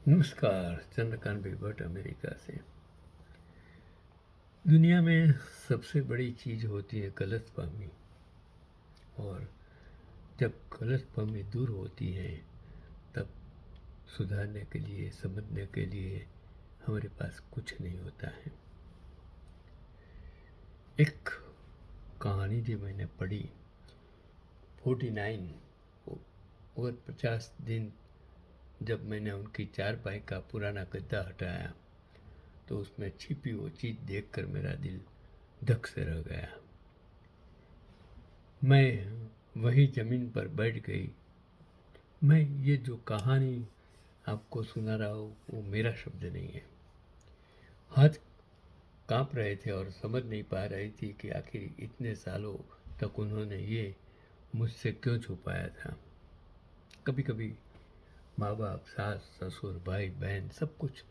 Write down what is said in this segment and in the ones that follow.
नमस्कार। चंद्रकांत भाई भट्ट अमेरिका से। दुनिया में सबसे बड़ी चीज़ होती है गलतफहमी, और जब गलतफहमी दूर होती है तब सुधारने के लिए, समझने के लिए हमारे पास कुछ नहीं होता है। एक कहानी जो मैंने पढ़ी, 49 और 50 दिन जब मैंने उनकी चारपाई का पुराना गद्दा हटाया तो उसमें छिपी वो चीज़ देखकर मेरा दिल धक से रह गया। मैं वही ज़मीन पर बैठ गई। मैं ये जो कहानी आपको सुना रहा हूँ वो मेरा शब्द नहीं है। हाथ कांप रहे थे और समझ नहीं पा रही थी कि आखिर इतने सालों तक उन्होंने ये मुझसे क्यों छुपाया था। कभी कभी माँ बाप, सास ससुर, भाई बहन, सब कुछ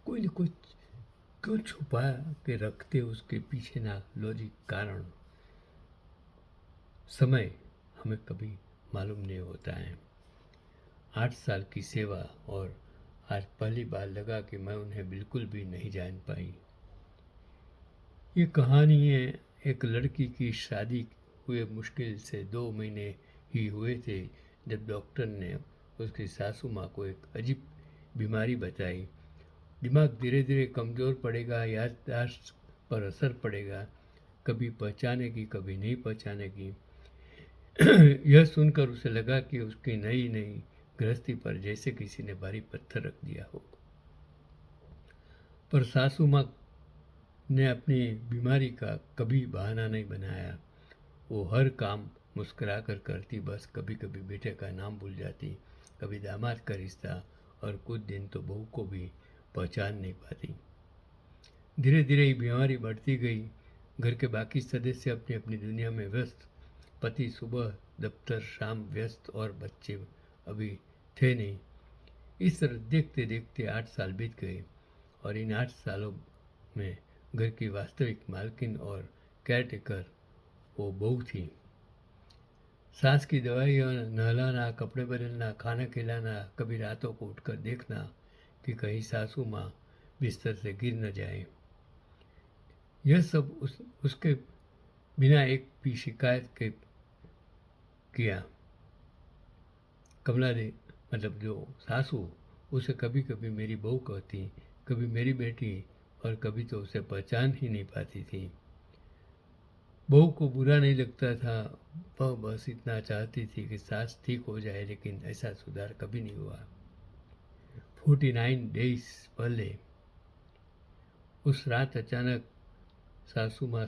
कोई न कुछ क्यों छुपा के रखते, उसके पीछे ना लॉजिक कारण समय हमें कभी मालूम नहीं होता है। 8 साल की सेवा, और आज पहली बार लगा कि मैं उन्हें बिल्कुल भी नहीं जान पाई। ये कहानी है एक लड़की की। शादी हुए मुश्किल से 2 महीने ही हुए थे जब डॉक्टर ने उसकी सासू माँ को एक अजीब बीमारी बताई। दिमाग धीरे धीरे कमज़ोर पड़ेगा, याददाश्त पर असर पड़ेगा, कभी पहचानेगी कभी नहीं पहचानेगी। यह सुनकर उसे लगा कि उसकी नई नई गृहस्थी पर जैसे किसी ने भारी पत्थर रख दिया हो। पर सासू माँ ने अपनी बीमारी का कभी बहाना नहीं बनाया। वो हर काम मुस्कुरा कर करती, बस कभी कभी बेटे का नाम भूल जाती, कभी दामाद का रिश्ता, और कुछ दिन तो बहू को भी पहचान नहीं पाती। धीरे धीरे बीमारी बढ़ती गई। घर के बाकी सदस्य अपनी अपनी दुनिया में व्यस्त। पति सुबह दफ्तर, शाम व्यस्त, और बच्चे अभी थे नहीं। इस तरह देखते देखते 8 साल बीत गए, और इन 8 सालों में घर की वास्तविक मालकिन और केयरटेकर वो बहू थी। सास की दवाई और नहलाना, कपड़े बदलना, खाना खिलाना, कभी रातों को उठकर देखना कि कहीं सासू माँ बिस्तर से गिर न जाए। यह सब उसके बिना एक भी शिकायत के किया। कमला दे, मतलब जो सासू, उसे कभी कभी मेरी बहू कहती, कभी मेरी बेटी, और कभी तो उसे पहचान ही नहीं पाती थी। बहू को बुरा नहीं लगता था। वह बस इतना चाहती थी कि सास ठीक हो जाए, लेकिन ऐसा सुधार कभी नहीं हुआ। 49 डेज पहले उस रात अचानक सासू माँ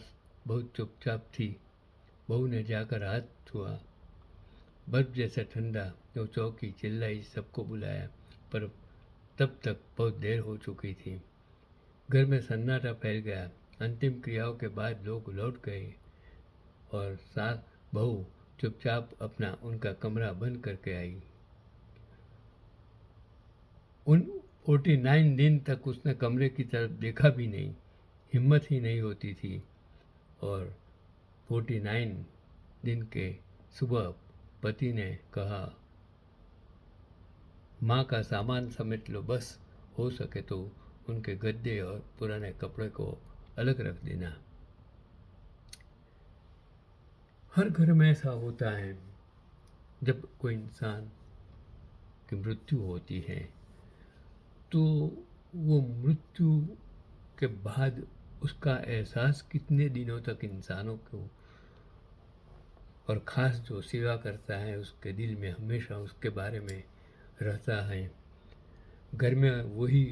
बहुत चुपचाप थी। बहू ने जाकर हाथ छुआ, बर्फ जैसा ठंडा। वो चौकी, चिल्लाई, सबको बुलाया, पर तब तक बहुत देर हो चुकी थी। घर में सन्नाटा फैल गया। अंतिम क्रियाओं के बाद लोग लौट गए, और सास बहू चुपचाप अपना उनका कमरा बंद करके आई। उन 49 दिन तक उसने कमरे की तरफ देखा भी नहीं। हिम्मत ही नहीं होती थी। और 49 दिन के सुबह पति ने कहा, माँ का सामान समेट लो, बस हो सके तो उनके गद्दे और पुराने कपड़े को अलग रख देना। हर घर में ऐसा होता है। जब कोई इंसान की मृत्यु होती है तो वो मृत्यु के बाद उसका एहसास कितने दिनों तक इंसानों को, और ख़ास जो सेवा करता है उसके दिल में हमेशा उसके बारे में रहता है। घर में वही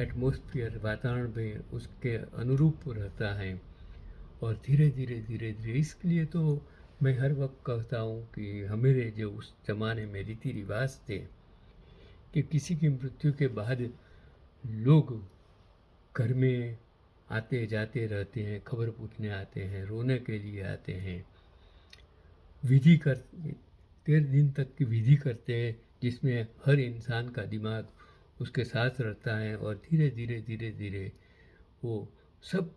एटमॉस्फेयर, वातावरण में उसके अनुरूप रहता है। और धीरे धीरे धीरे धीरे, इसलिए तो मैं हर वक्त कहता हूँ कि हमारे जो उस ज़माने में रीति रिवाज थे कि किसी की मृत्यु के बाद लोग घर में आते जाते रहते हैं, खबर पूछने आते हैं, रोने के लिए आते हैं, विधि कर 13 दिन तक की विधि करते हैं, जिसमें हर इंसान का दिमाग उसके साथ रहता है, और धीरे धीरे धीरे धीरे वो सब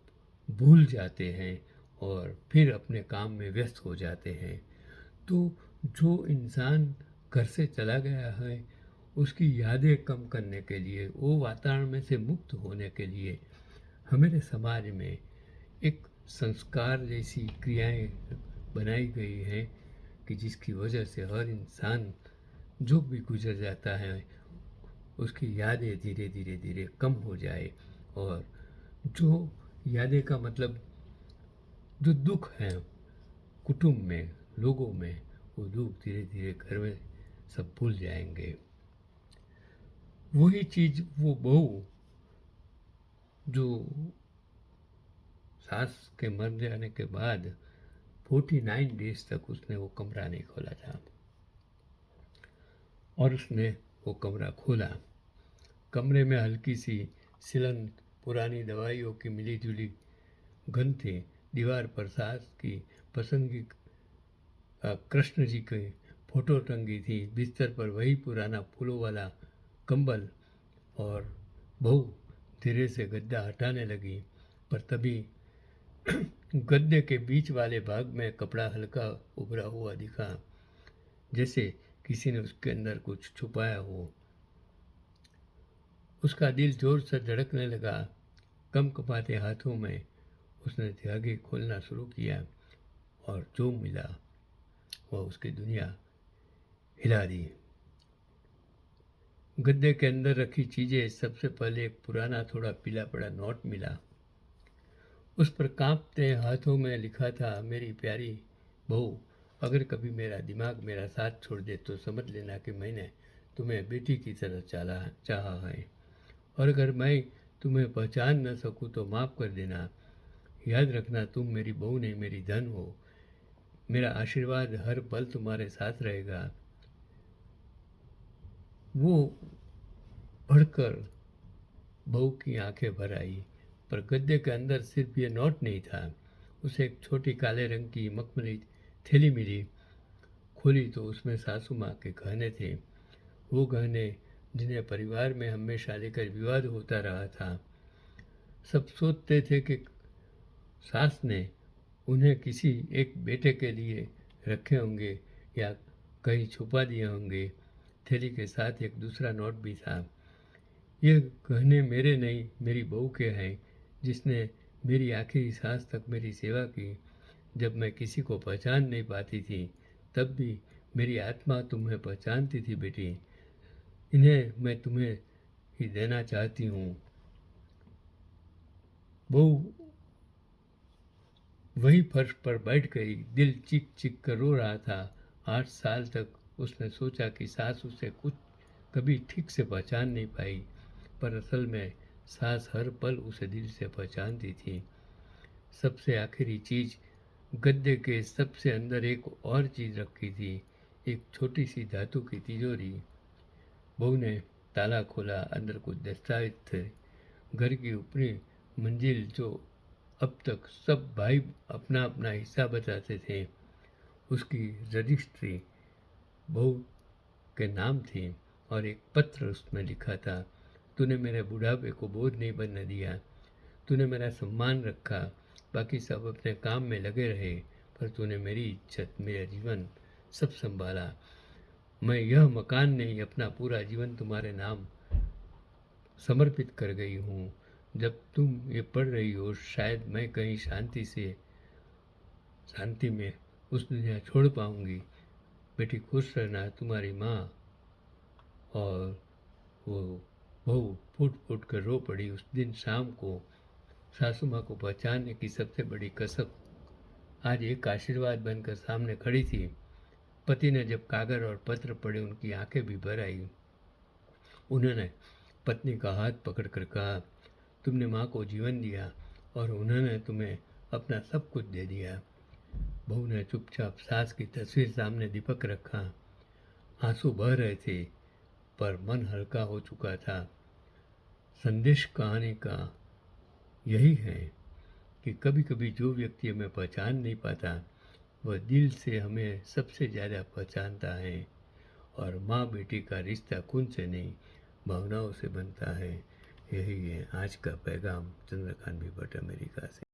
भूल जाते हैं और फिर अपने काम में व्यस्त हो जाते हैं। तो जो इंसान घर से चला गया है उसकी यादें कम करने के लिए, वो वातावरण में से मुक्त होने के लिए हमारे समाज में एक संस्कार जैसी क्रियाएं बनाई गई हैं कि जिसकी वजह से हर इंसान जो भी गुजर जाता है उसकी यादें धीरे धीरे धीरे कम हो जाए, और जो यादें का मतलब जो दुख है कुटुंब में, लोगों में, वो दुख धीरे धीरे घर में सब भूल जाएंगे। वही चीज़ वो बहू जो सास के मर जाने के बाद 49 डेज तक उसने वो कमरा नहीं खोला था, और उसने वो कमरा खोला। कमरे में हल्की सी सिलन पुरानी दवाइयों की मिली जुली गंध थी। दीवार पर सास की पसंद की कृष्ण जी की फोटो टंगी थी। बिस्तर पर वही पुराना फूलों वाला कंबल, और बहू धीरे से गद्दा हटाने लगी, पर तभी गद्दे के बीच वाले भाग में कपड़ा हल्का उभरा हुआ दिखा, जैसे किसी ने उसके अंदर कुछ छुपाया हो। उसका दिल जोर से धड़कने लगा। कम कपाते हाथों में उसने धागे खोलना शुरू किया, और जो मिला वह उसकी दुनिया हिला दी। गद्दे के अंदर रखी चीज़ें, सबसे पहले एक पुराना थोड़ा पीला पड़ा नोट मिला। उस पर कांपते हाथों में लिखा था, मेरी प्यारी बहू, अगर कभी मेरा दिमाग मेरा साथ छोड़ दे तो समझ लेना कि मैंने तुम्हें बेटी की तरह चाहा है, और अगर मैं तुम्हें पहचान न सकूं तो माफ़ कर देना। याद रखना, तुम मेरी बहू नहीं, मेरी धन हो। मेरा आशीर्वाद हर पल तुम्हारे साथ रहेगा। वो बढ़कर बहू की आंखें भर आई, पर गद्दे के अंदर सिर्फ ये नोट नहीं था। उसे एक छोटी काले रंग की मखमली थैली मिली। खोली तो उसमें सासू माँ के गहने थे, वो गहने जिन्हें परिवार में हमेशा लेकर विवाद होता रहा था। सब सोचते थे कि सास ने उन्हें किसी एक बेटे के लिए रखे होंगे या कहीं छुपा दिए होंगे। थैली के साथ एक दूसरा नोट भी था। ये गहने मेरे नहीं, मेरी बहू के हैं, जिसने मेरी आखिरी सांस तक मेरी सेवा की। जब मैं किसी को पहचान नहीं पाती थी, तब भी मेरी आत्मा तुम्हें पहचानती थी बेटी। इन्हें मैं तुम्हें ही देना चाहती हूँ। बहू वही फर्श पर बैठ गई, दिल चीख चीख कर रो रहा था। 8 साल तक उसने सोचा कि सास उसे कुछ कभी ठीक से पहचान नहीं पाई, पर असल में सास हर पल उसे दिल से पहचानती थी। सबसे आखिरी चीज़, गद्दे के सबसे अंदर एक और चीज़ रखी थी, एक छोटी सी धातु की तिजोरी। बहू ने ताला खोला, अंदर कुछ दस्तावेज थे। घर की ऊपरी मंजिल, जो अब तक सब भाई अपना अपना हिस्सा बताते थे, उसकी रजिस्ट्री बहू के नाम थी, और एक पत्र उसमें लिखा था, तूने मेरे बुढ़ापे को बोझ नहीं बनने दिया, तूने मेरा सम्मान रखा, बाकी सब अपने काम में लगे रहे, पर तूने मेरी इज्जत, मेरा जीवन सब संभाला। मैं यह मकान नहीं, अपना पूरा जीवन तुम्हारे नाम समर्पित कर गई हूँ। जब तुम ये पढ़ रही हो, शायद मैं कहीं शांति में उस दुनिया छोड़ पाऊंगी। बेटी खुश रहना, तुम्हारी माँ। और वो बहू फूट फूट कर रो पड़ी। उस दिन शाम को सासू माँ को पहचानने की सबसे बड़ी कसक आज एक आशीर्वाद बनकर सामने खड़ी थी। पति ने जब कागज और पत्र पढ़े, उनकी आंखें भी भर आई। उन्होंने पत्नी का हाथ पकड़कर कहा, तुमने माँ को जीवन दिया और उन्होंने तुम्हें अपना सब कुछ दे दिया। बहू ने चुपचाप सास की तस्वीर सामने दीपक रखा। आंसू बह रहे थे, पर मन हल्का हो चुका था। संदेश कहानी का यही है कि कभी कभी जो व्यक्ति हमें पहचान नहीं पाता, वह दिल से हमें सबसे ज़्यादा पहचानता है। और माँ बेटी का रिश्ता खून से नहीं, भावनाओं से बनता है। यही है आज का पैगाम चंद्रकांत भी भट्ट अमेरिका से।